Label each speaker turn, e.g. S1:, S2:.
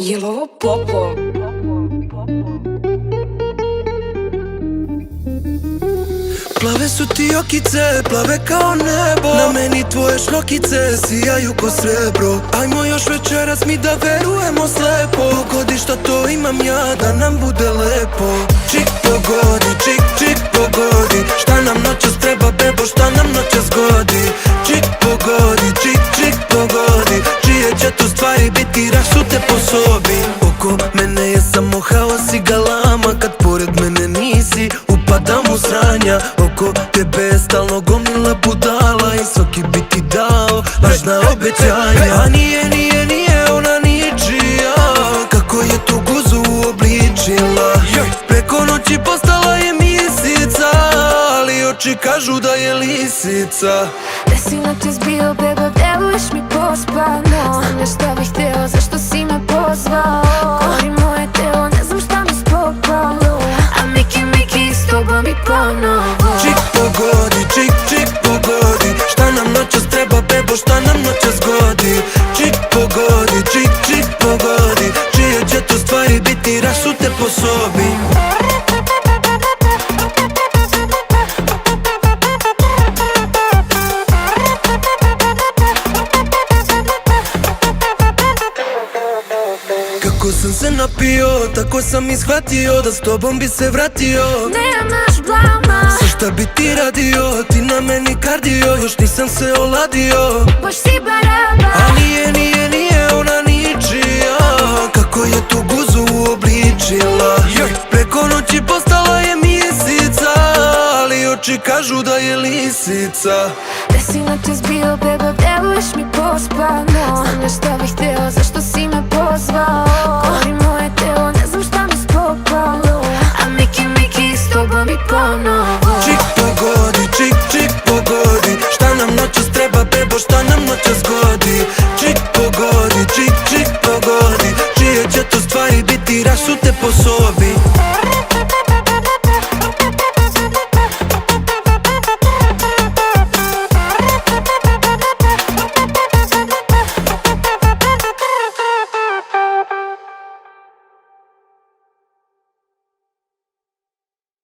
S1: Jel' ovo popo?
S2: Plave su ti okice, plave kao nebo. Na meni tvoje šlokice sijaju ko srebro. Ajmo još večeras mi da verujemo slepo. Pogodi šta to imam ja da nam bude lepo. Čik pogodi, čik pogodi. Šta nam noćas treba bebo, šta nam noćas godi. Čik pogodi, čik pogodi. Čije će tu stvari biti rasute po sobi. Oko mene je samo haos i galama. Kad pored mene nisi upadam u sranja. Oko tebe je stalno gomila budala i svaki bi ti dao lažna obećanja. A nije ona ničija, kako je tu guzu uobličila. Preko noći postala je misica, ali oči kažu da je lisica.
S3: Gde si noćas bio, bebo, deluješ mi pospano. Znam ja šta bih hteo, zašto si me pozvao. Gori moje telo, ne znam šta mi spopalo. A Miki s tobom i ponovo.
S2: Čik pogodi, čik pogodi. Šta nam noćas treba bebo, šta nam noćas godi. Čik pogodi, čik pogodi. Čije će tu stvari biti rasute po sobi. Kako sam se napio, tako sam ishvatio da s tobom bi se vratio.
S3: Nemaš blama,
S2: sa šta bi ti radio, ti na meni kardio. Još nisam se oladio,
S3: baš si baraba.
S2: a nije ona ničija, kako je tu guzu uobličila. Preko noći postala je misica, ali oči kažu da je lisica.
S3: Gde si noćas bio, bebo, deluješ mi pospano. Znam ja šta bih hteo, zašto si me pozvao. Gori moje telo, ne znam šta mi spopalo. A Miki s tobom i ponovo.
S2: Čik pogodi, čik pogodi. Šta nam noćas treba bebo, šta nam noćas godi.